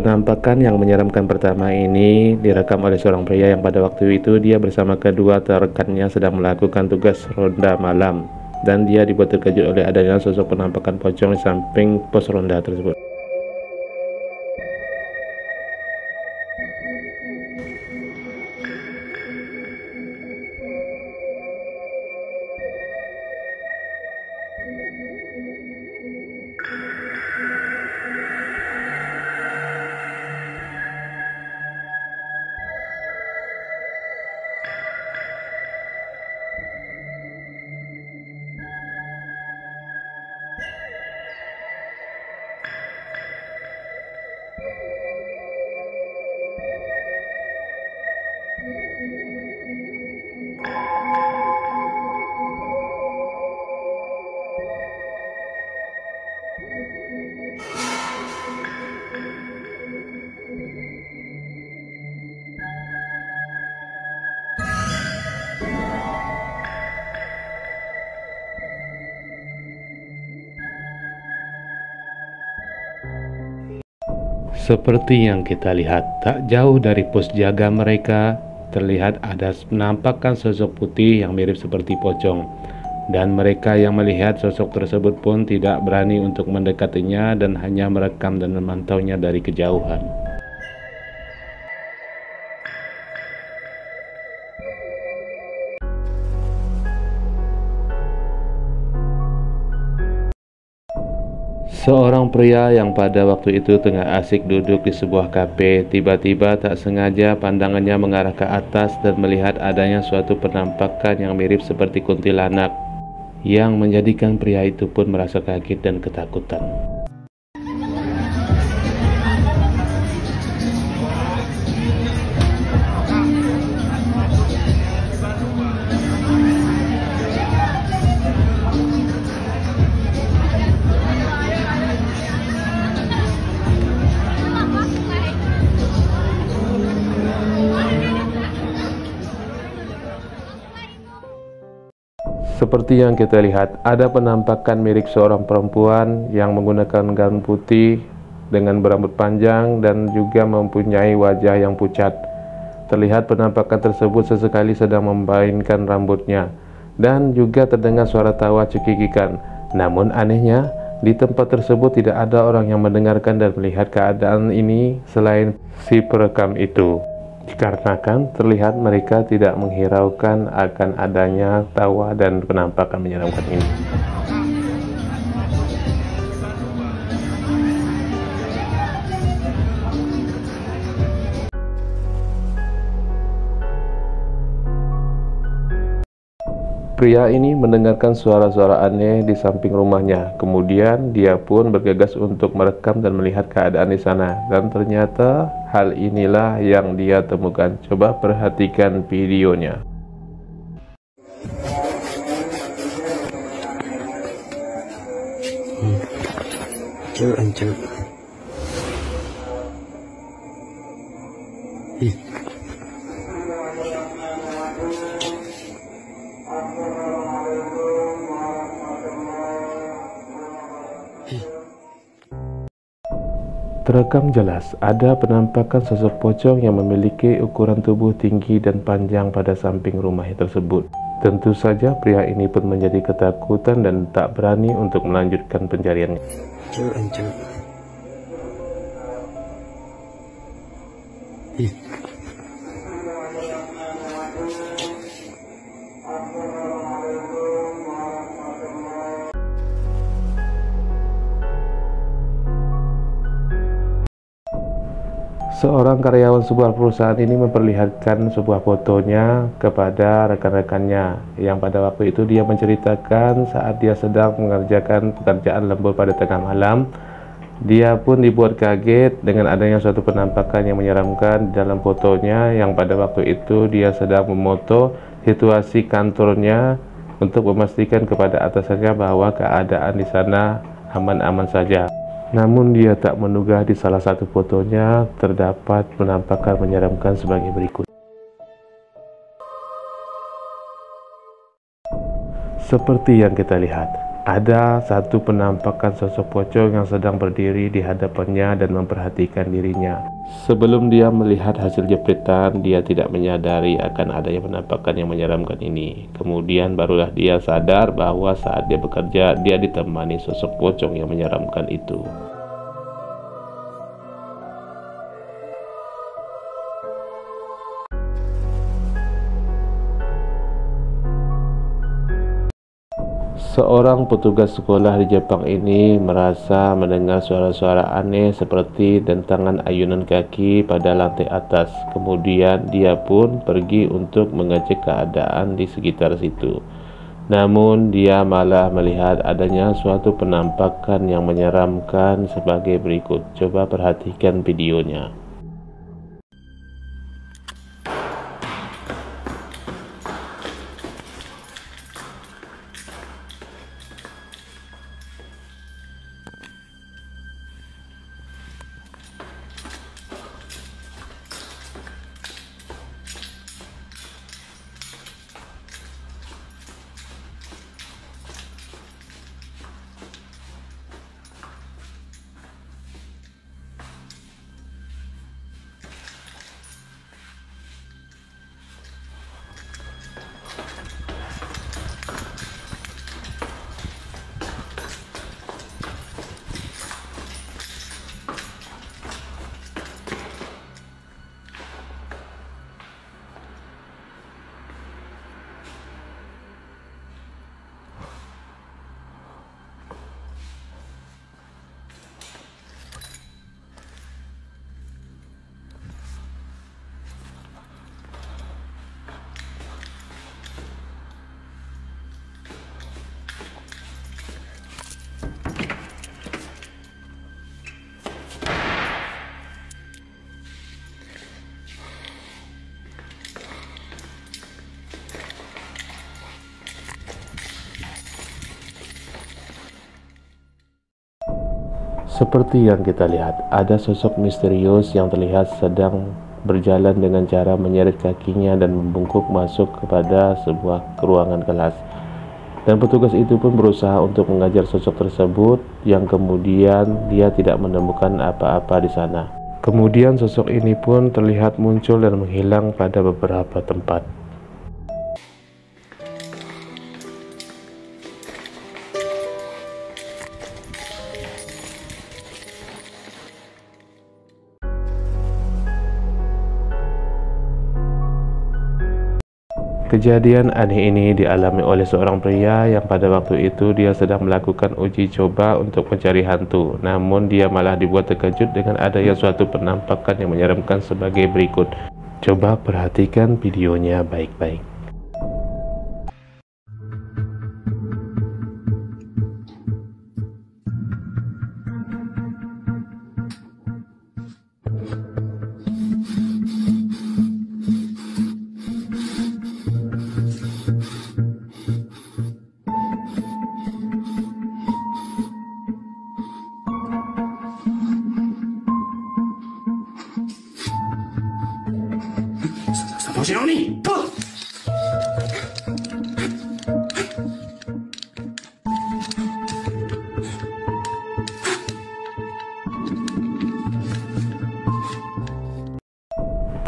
Penampakan yang menyeramkan pertama ini direkam oleh seorang pria yang pada waktu itu dia bersama kedua rekannya sedang melakukan tugas ronda malam, dan dia dibuat terkejut oleh adanya sosok penampakan pocong di samping pos ronda tersebut. Seperti yang kita lihat, tak jauh dari pos jaga mereka, terlihat ada penampakan sosok putih yang mirip seperti pocong. Dan mereka yang melihat sosok tersebut pun tidak berani untuk mendekatinya dan hanya merekam dan memantaunya dari kejauhan. Seorang pria yang pada waktu itu tengah asik duduk di sebuah kafe, tiba-tiba tak sengaja pandangannya mengarah ke atas dan melihat adanya suatu penampakan yang mirip seperti kuntilanak, yang menjadikan pria itu pun merasa kaget dan ketakutan. Seperti yang kita lihat, ada penampakan mirip seorang perempuan yang menggunakan gaun putih dengan berambut panjang dan juga mempunyai wajah yang pucat. Terlihat penampakan tersebut sesekali sedang memainkan rambutnya, dan juga terdengar suara tawa cekikikan. Namun anehnya, di tempat tersebut tidak ada orang yang mendengarkan dan melihat keadaan ini selain si perekam itu. Dikarenakan terlihat mereka tidak menghiraukan akan adanya tawa dan penampakan menyeramkan ini. Pria ini mendengarkan suara-suara aneh di samping rumahnya. Kemudian dia pun bergegas untuk merekam dan melihat keadaan di sana. Dan ternyata hal inilah yang dia temukan. Coba perhatikan videonya. Terekam jelas ada penampakan sosok pocong yang memiliki ukuran tubuh tinggi dan panjang pada samping rumah tersebut. Tentu saja pria ini pun menjadi ketakutan dan tak berani untuk melanjutkan pencariannya. Seorang karyawan sebuah perusahaan ini memperlihatkan sebuah fotonya kepada rekan-rekannya, yang pada waktu itu dia menceritakan saat dia sedang mengerjakan pekerjaan lembur pada tengah malam. Dia pun dibuat kaget dengan adanya suatu penampakan yang menyeramkan di dalam fotonya, yang pada waktu itu dia sedang memoto situasi kantornya untuk memastikan kepada atasannya bahwa keadaan di sana aman-aman saja. Namun dia tak menduga di salah satu fotonya terdapat penampakan menyeramkan sebagai berikut. Seperti yang kita lihat, Ada satu penampakan sosok pocong yang sedang berdiri di hadapannya dan memperhatikan dirinya. Sebelum dia melihat hasil jepretan, dia tidak menyadari akan adanya penampakan yang menyeramkan ini. Kemudian barulah dia sadar bahwa saat dia bekerja, dia ditemani sosok pocong yang menyeramkan itu. Seorang petugas sekolah di Jepang ini merasa mendengar suara-suara aneh seperti dentangan ayunan kaki pada lantai atas. Kemudian dia pun pergi untuk mengecek keadaan di sekitar situ. Namun dia malah melihat adanya suatu penampakan yang menyeramkan sebagai berikut. Coba perhatikan videonya. Seperti yang kita lihat, ada sosok misterius yang terlihat sedang berjalan dengan cara menyeret kakinya dan membungkuk masuk kepada sebuah ruangan kelas. Dan petugas itu pun berusaha untuk mengajar sosok tersebut, yang kemudian dia tidak menemukan apa-apa di sana. Kemudian sosok ini pun terlihat muncul dan menghilang pada beberapa tempat. Kejadian aneh ini dialami oleh seorang pria yang pada waktu itu dia sedang melakukan uji coba untuk mencari hantu. Namun dia malah dibuat terkejut dengan adanya suatu penampakan yang menyeramkan sebagai berikut. Coba perhatikan videonya baik-baik.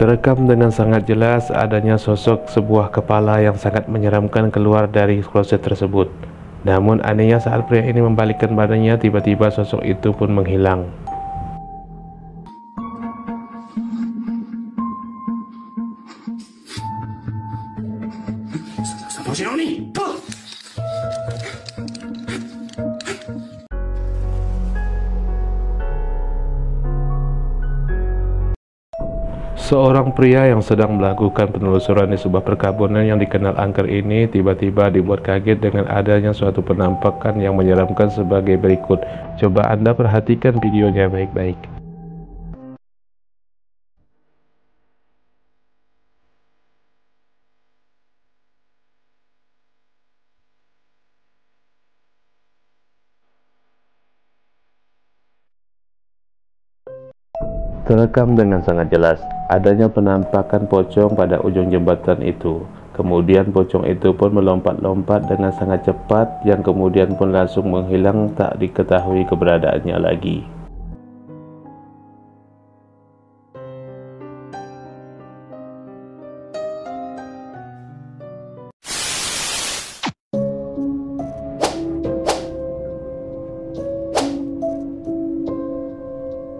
Terekam dengan sangat jelas adanya sosok sebuah kepala yang sangat menyeramkan keluar dari kloset tersebut. Namun anehnya saat pria ini membalikkan badannya, tiba-tiba sosok itu pun menghilang. Seorang pria yang sedang melakukan penelusuran di sebuah perkebunan yang dikenal angker ini tiba-tiba dibuat kaget dengan adanya suatu penampakan yang menyeramkan sebagai berikut. Coba Anda perhatikan videonya baik-baik. Terekam dengan sangat jelas adanya penampakan pocong pada ujung jembatan itu. Kemudian pocong itu pun melompat-lompat dengan sangat cepat, yang kemudian pun langsung menghilang, tak diketahui keberadaannya lagi.